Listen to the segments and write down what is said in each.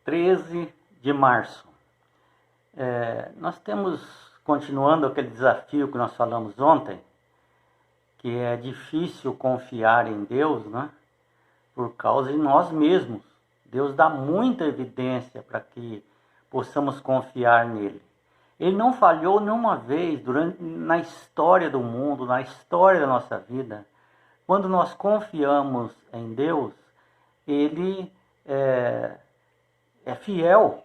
13 de março. Nós temos, continuando aquele desafio que nós falamos ontem, que é difícil confiar em Deus, né? Por causa de nós mesmos. Deus dá muita evidência para que possamos confiar nele. Ele não falhou nenhuma vez na história do mundo, na história da nossa vida. Quando nós confiamos em Deus, ele é fiel.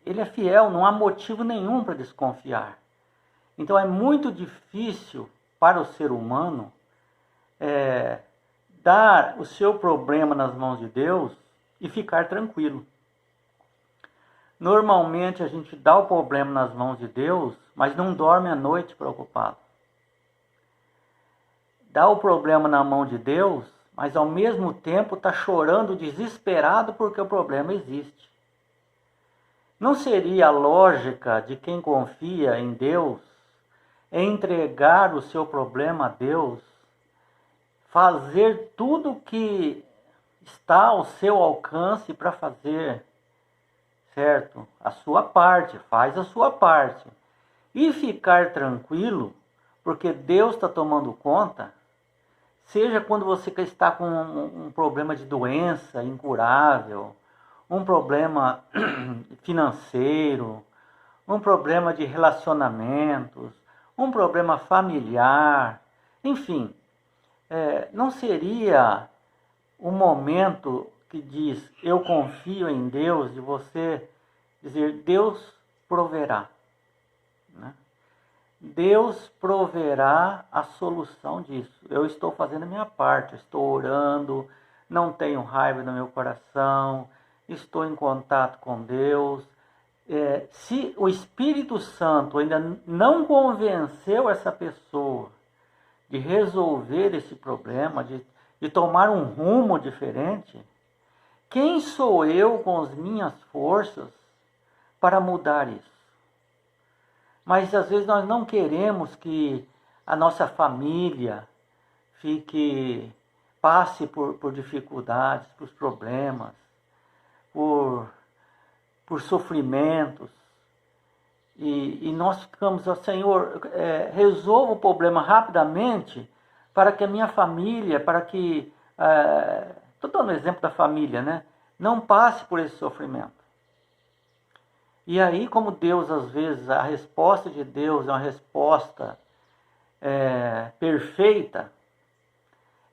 Ele é fiel, não há motivo nenhum para desconfiar. Então é muito difícil para o ser humano dar o seu problema nas mãos de Deus e ficar tranquilo. Normalmente a gente dá o problema nas mãos de Deus, mas não dorme à noite preocupado. Dá o problema na mão de Deus, mas ao mesmo tempo está chorando desesperado porque o problema existe. Não seria a lógica de quem confia em Deus entregar o seu problema a Deus, fazer tudo o que está ao seu alcance para fazer, certo? A sua parte, faz a sua parte. E ficar tranquilo, porque Deus está tomando conta, seja quando você está com um problema de doença incurável, um problema financeiro, um problema de relacionamentos, um problema familiar, enfim, não seria o momento que diz, eu confio em Deus, de você dizer, Deus proverá, né? Deus proverá a solução disso. Eu estou fazendo a minha parte, estou orando, não tenho raiva no meu coração, estou em contato com Deus. Se o Espírito Santo ainda não convenceu essa pessoa de resolver esse problema, de tomar um rumo diferente, quem sou eu com as minhas forças para mudar isso? Mas às vezes nós não queremos que a nossa família passe por dificuldades, por problemas, por sofrimentos. E nós ficamos, Senhor, resolva o problema rapidamente para que a minha família, estou dando o exemplo da família, né? Não passe por esse sofrimento. E aí, como Deus, às vezes, a resposta de Deus é uma resposta perfeita,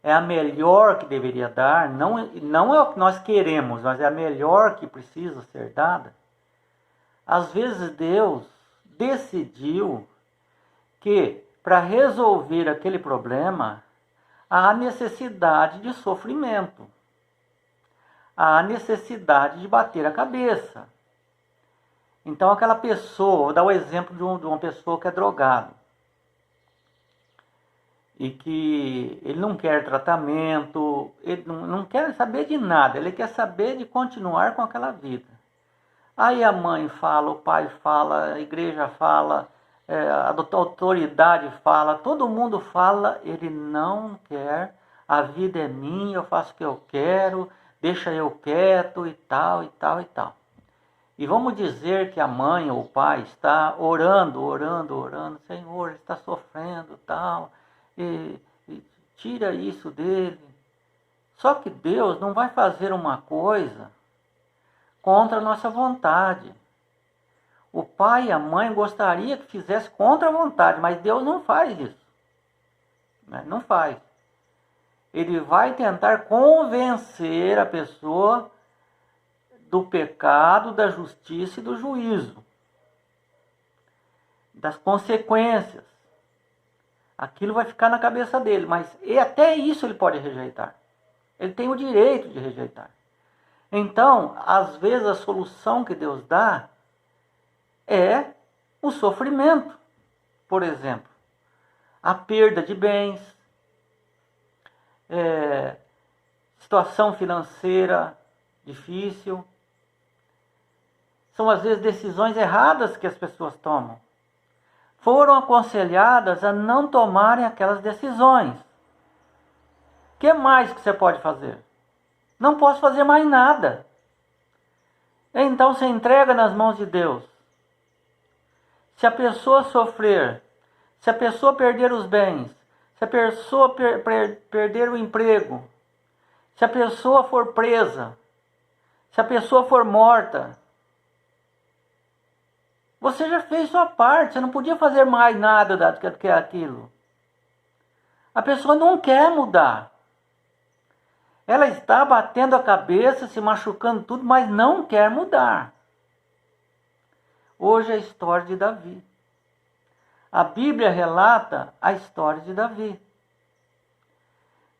é a melhor que deveria dar, não é o que nós queremos, mas é a melhor que precisa ser dada. Às vezes Deus decidiu que para resolver aquele problema há necessidade de sofrimento, há necessidade de bater a cabeça. Então aquela pessoa, vou dar o exemplo de uma pessoa que é drogado e que ele não quer tratamento, ele não quer saber de nada, ele quer saber de continuar com aquela vida. Aí a mãe fala, o pai fala, a igreja fala, a autoridade fala, todo mundo fala, ele não quer, a vida é minha, eu faço o que eu quero, deixa eu quieto e tal, e tal, e tal. E vamos dizer que a mãe ou o pai está orando, Senhor, ele está sofrendo e tal, e tira isso dele. Só que Deus não vai fazer uma coisa contra a nossa vontade. O pai e a mãe gostaria que fizesse contra a vontade, mas Deus não faz isso. Não faz. Ele vai tentar convencer a pessoa do pecado, da justiça e do juízo, das consequências. Aquilo vai ficar na cabeça dele, mas até isso ele pode rejeitar. Ele tem o direito de rejeitar. Então, às vezes a solução que Deus dá é o sofrimento. Por exemplo, a perda de bens, situação financeira difícil. São às vezes decisões erradas que as pessoas tomam. Foram aconselhadas a não tomarem aquelas decisões. O que mais que você pode fazer? Não posso fazer mais nada. Então você entrega nas mãos de Deus. Se a pessoa sofrer, se a pessoa perder os bens, se a pessoa perder o emprego, se a pessoa for presa, se a pessoa for morta, você já fez sua parte, você não podia fazer mais nada do que aquilo. A pessoa não quer mudar. Ela está batendo a cabeça, se machucando tudo, mas não quer mudar. Hoje é a história de Davi. A Bíblia relata a história de Davi.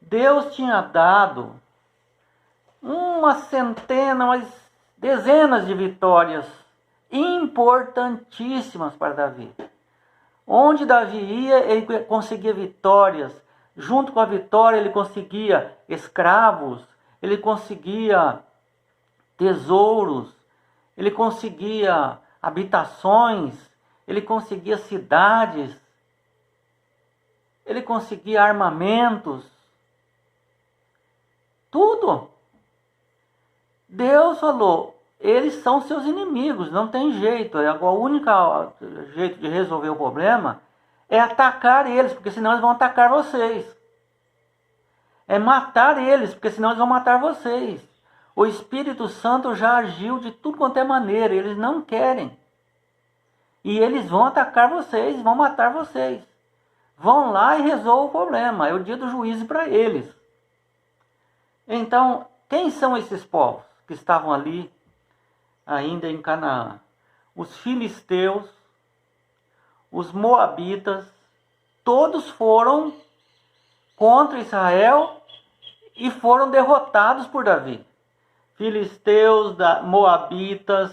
Deus tinha dado uma centena, mas dezenas de vitórias importantíssimas para Davi. Onde Davi ia, ele conseguia vitórias. Junto com a vitória, ele conseguia escravos, ele conseguia tesouros, ele conseguia habitações, ele conseguia cidades, ele conseguia armamentos. Tudo. Deus falou, eles são seus inimigos, não tem jeito. O único jeito de resolver o problema é atacar eles, porque senão eles vão atacar vocês. É matar eles, porque senão eles vão matar vocês. O Espírito Santo já agiu de tudo quanto é maneira, eles não querem. E eles vão atacar vocês, vão matar vocês. Vão lá e resolvam o problema, é o dia do juízo para eles. Então, quem são esses povos que estavam ali ainda em Canaã? Os filisteus, os moabitas, todos foram contra Israel e foram derrotados por Davi. Filisteus, moabitas,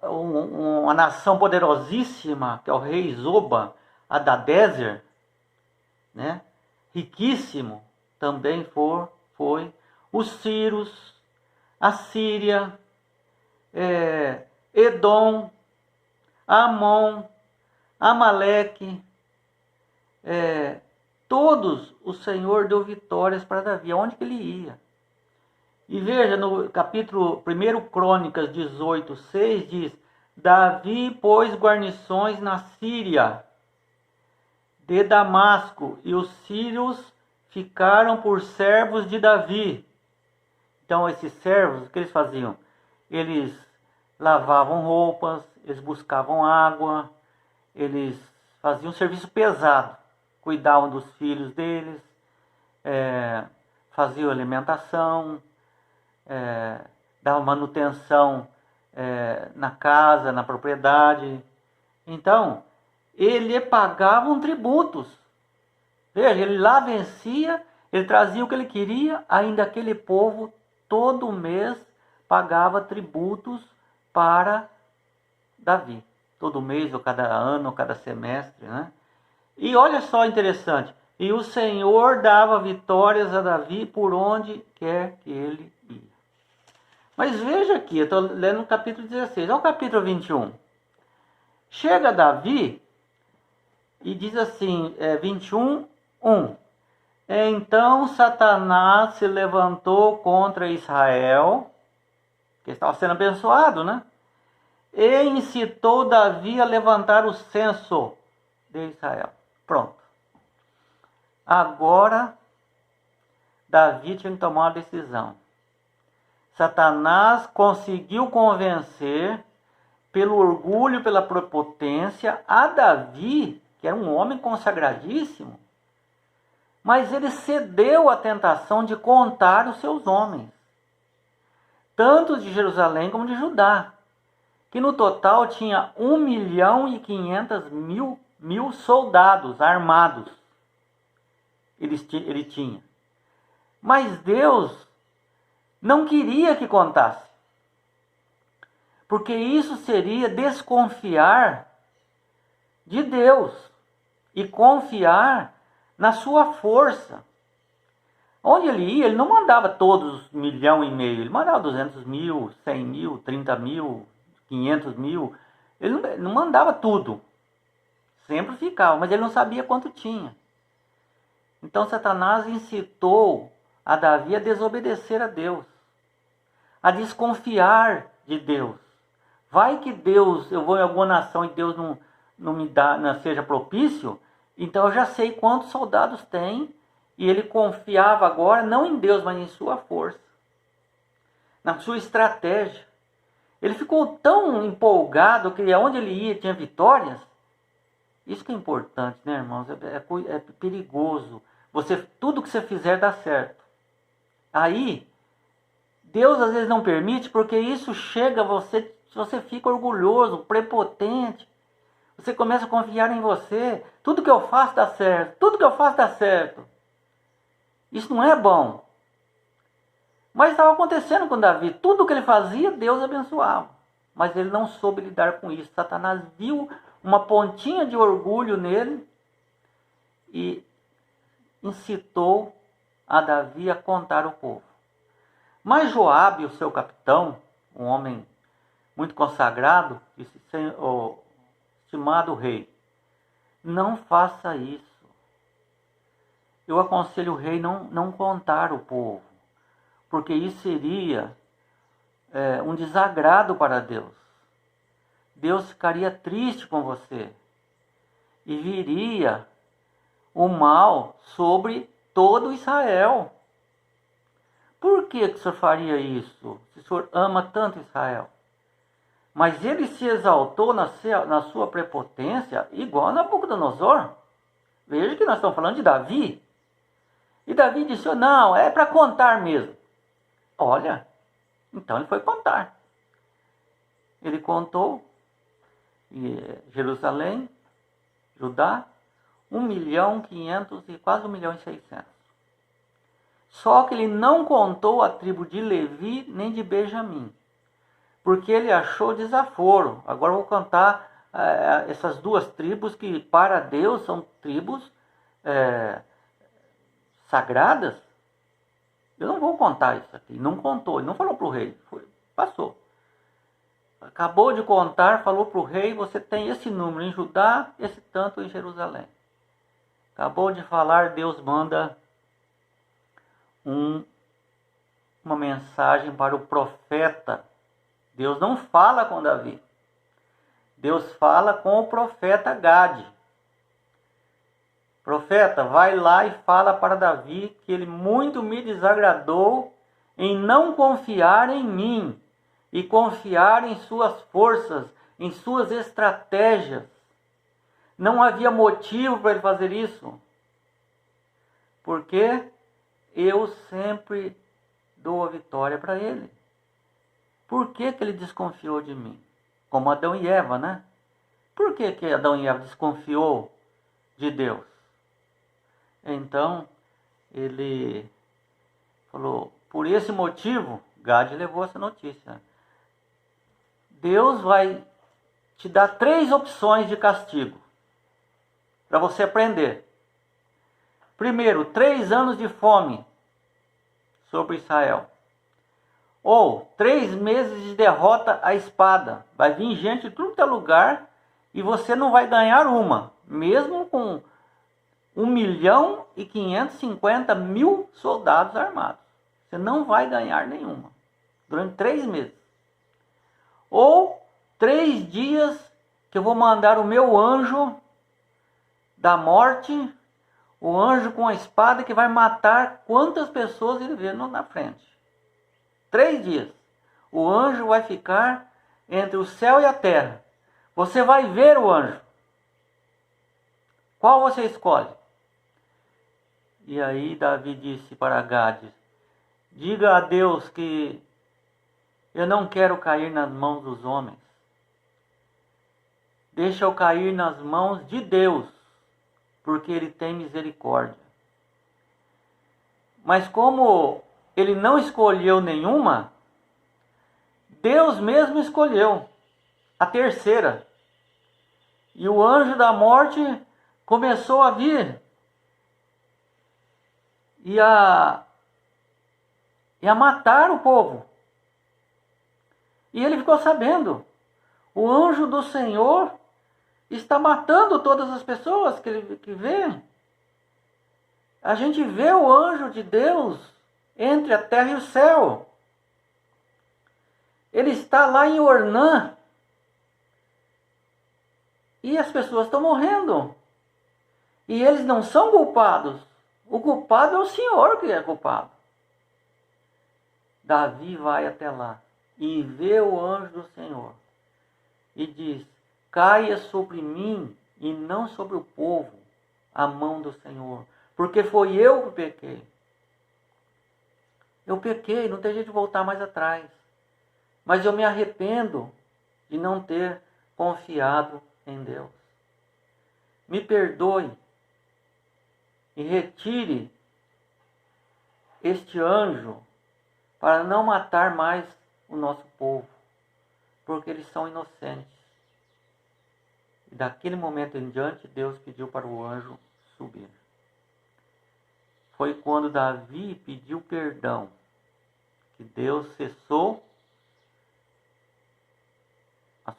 uma nação poderosíssima, que é o rei Zoba, Hadadezer, né? Riquíssimo, também foi. Os sírios, a Síria, Edom, Amon, Amaleque, todos o Senhor deu vitórias para Davi, aonde que ele ia. E veja, no capítulo 1 Crônicas 18:6 diz: Davi pôs guarnições na Síria de Damasco, e os sírios ficaram por servos de Davi. Então esses servos, o que eles faziam? Eles lavavam roupas, eles buscavam água, eles faziam um serviço pesado, cuidavam dos filhos deles, faziam alimentação, davam manutenção na casa, na propriedade. Então, ele pagavam tributos. Veja, ele lá vencia, ele trazia o que ele queria, ainda aquele povo todo mês pagava tributos para Davi. Todo mês, ou cada ano, ou cada semestre, né? E olha só interessante. E o Senhor dava vitórias a Davi por onde quer que ele ia. Mas veja aqui, eu estou lendo o capítulo 16. Olha o capítulo 21. Chega Davi e diz assim, 21:1. Então Satanás se levantou contra Israel, que estava sendo abençoado, né? E incitou Davi a levantar o censo de Israel. Pronto. Agora, Davi tinha que tomar uma decisão. Satanás conseguiu convencer, pelo orgulho, pela prepotência, a Davi, que era um homem consagradíssimo, mas ele cedeu à tentação de contar os seus homens, tanto de Jerusalém como de Judá, que no total tinha 1.500.000 soldados armados. Ele tinha. Mas Deus não queria que contasse, porque isso seria desconfiar de Deus e confiar na sua força. Onde ele ia, ele não mandava todos 1,5 milhão, ele mandava 200.000, 100.000, 30.000, 500.000. Ele não mandava tudo, sempre ficava, mas ele não sabia quanto tinha. Então Satanás incitou a Davi a desobedecer a Deus, a desconfiar de Deus. Vai que Deus, eu vou em alguma nação e Deus não me dá, não seja propício, então eu já sei quantos soldados tem, e ele confiava agora não em Deus, mas em sua força, na sua estratégia. Ele ficou tão empolgado que aonde ele ia tinha vitórias. Isso que é importante, né, irmãos? É perigoso. Tudo que você fizer dá certo. Aí, Deus às vezes não permite, porque isso chega a você, você fica orgulhoso, prepotente. Você começa a confiar em você. Tudo que eu faço dá certo. Tudo que eu faço dá certo. Isso não é bom. Mas estava acontecendo com Davi. Tudo que ele fazia, Deus abençoava. Mas ele não soube lidar com isso. Satanás viu uma pontinha de orgulho nele e incitou a Davi a contar o povo. Mas Joabe, o seu capitão, um homem muito consagrado, disse: estimado rei, não faça isso. Eu aconselho o rei não contar o povo, porque isso seria um desagrado para Deus. Deus ficaria triste com você e viria o mal sobre todo Israel. Por que o senhor faria isso, se o senhor ama tanto Israel? Mas ele se exaltou na sua prepotência, igual a Nabucodonosor. Veja que nós estamos falando de Davi. E Davi disse: não, é para contar mesmo. Olha, então ele foi contar. Ele contou Jerusalém, Judá, 1.500.000 e quase 1.600.000. Só que ele não contou a tribo de Levi nem de Benjamim, porque ele achou desaforo. Agora eu vou contar essas duas tribos que para Deus são tribos sagradas. Eu não vou contar isso aqui. Não contou, ele não falou para o rei, passou. Acabou de contar, falou para o rei: você tem esse número em Judá, esse tanto em Jerusalém. Acabou de falar, Deus manda uma mensagem para o profeta. Deus não fala com Davi. Deus fala com o profeta Gade. Profeta, vai lá e fala para Davi que ele muito me desagradou em não confiar em mim e confiar em suas forças, em suas estratégias. Não havia motivo para ele fazer isso, porque eu sempre dou a vitória para ele. Por que ele desconfiou de mim? Como Adão e Eva, né? Por que Adão e Eva desconfiou de Deus? Então, ele falou: por esse motivo, Gade levou essa notícia. Deus vai te dar 3 opções de castigo para você aprender. Primeiro, 3 anos de fome sobre Israel. Ou 3 meses de derrota à espada. Vai vir gente de tudo que é lugar e você não vai ganhar uma, mesmo com 1.550.000 soldados armados. Você não vai ganhar nenhuma durante 3 meses. Ou 3 dias que eu vou mandar o meu anjo da morte, o anjo com a espada que vai matar quantas pessoas ele vê na frente. 3 dias. O anjo vai ficar entre o céu e a terra. Você vai ver o anjo. Qual você escolhe? E aí Davi disse para Gade: diga a Deus que eu não quero cair nas mãos dos homens. Deixa eu cair nas mãos de Deus, porque Ele tem misericórdia. Mas como ele não escolheu nenhuma, Deus mesmo escolheu a terceira. E o anjo da morte começou a vir e a matar o povo. E ele ficou sabendo: o anjo do Senhor está matando todas as pessoas que vê. A gente vê o anjo de Deus entre a terra e o céu. Ele Ele está lá em Ornã. E as pessoas estão morrendo. E eles não são culpados. O culpado é o Senhor que é culpado. Davi vai até lá e vê o anjo do Senhor. E diz: caia sobre mim e não sobre o povo a mão do Senhor. Porque foi eu que pequei. Eu pequei, não tem jeito de voltar mais atrás. Mas eu me arrependo de não ter confiado em Deus. Me perdoe e retire este anjo para não matar mais o nosso povo, porque eles são inocentes. E daquele momento em diante, Deus pediu para o anjo subir. Foi quando Davi pediu perdão que Deus cessou a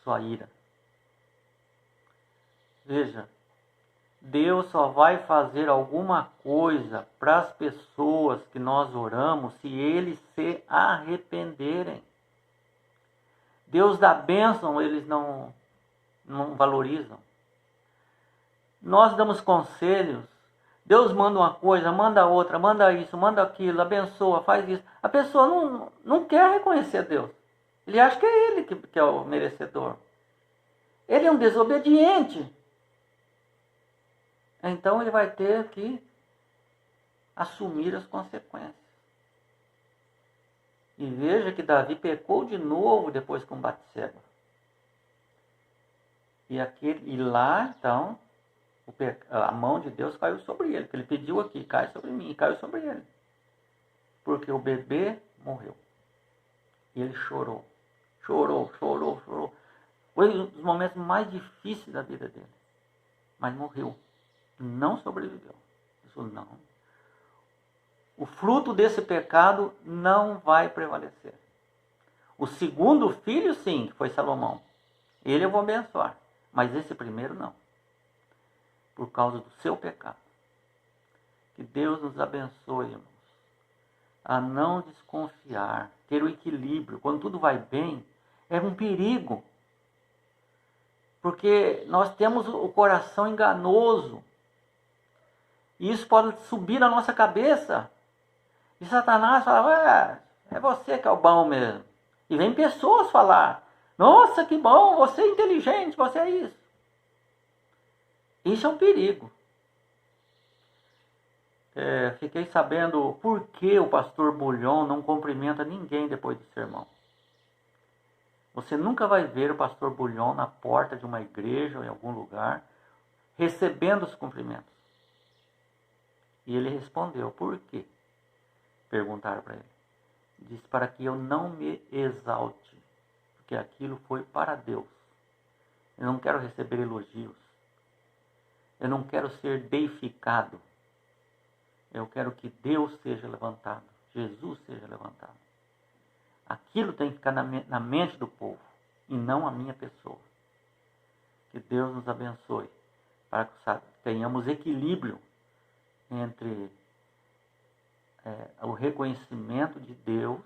sua ira. Veja, Deus só vai fazer alguma coisa para as pessoas que nós oramos se eles se arrependerem. Deus dá bênção, eles não valorizam. Nós damos conselhos, Deus manda uma coisa, manda outra, manda isso, manda aquilo, abençoa, faz isso. A pessoa não quer reconhecer Deus. Ele acha que é ele que é o merecedor. Ele é um desobediente. Então ele vai ter que assumir as consequências. E veja que Davi pecou de novo depois com Batseba. E lá, então, a mão de Deus caiu sobre ele. Que ele pediu aqui, cai sobre mim, e caiu sobre ele. Porque o bebê morreu. E ele chorou. Chorou. Foi um dos momentos mais difíceis da vida dele. Mas morreu. Não sobreviveu. Isso não. O fruto desse pecado não vai prevalecer. O segundo filho, sim, que foi Salomão. Ele eu vou abençoar. Mas esse primeiro não. Por causa do seu pecado. Que Deus nos abençoe, irmãos. A não desconfiar. Ter o equilíbrio. Quando tudo vai bem, é um perigo. Porque nós temos o coração enganoso. E isso pode subir na nossa cabeça. E Satanás fala: é você que é o bom mesmo. E vem pessoas falar: nossa, que bom, você é inteligente, você é isso. Isso é um perigo. Fiquei sabendo por que o pastor Bulhon não cumprimenta ninguém depois do sermão. Você nunca vai ver o pastor Bulhon na porta de uma igreja ou em algum lugar recebendo os cumprimentos. E ele respondeu: por quê? Perguntaram para ele. Disse: para que eu não me exalte, porque aquilo foi para Deus. Eu não quero receber elogios. Eu não quero ser deificado. Eu quero que Deus seja levantado, Jesus seja levantado. Aquilo tem que ficar na mente do povo e não a minha pessoa. Que Deus nos abençoe para que tenhamos equilíbrio entre o reconhecimento de Deus,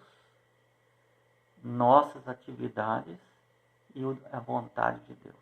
nossas atividades e a vontade de Deus.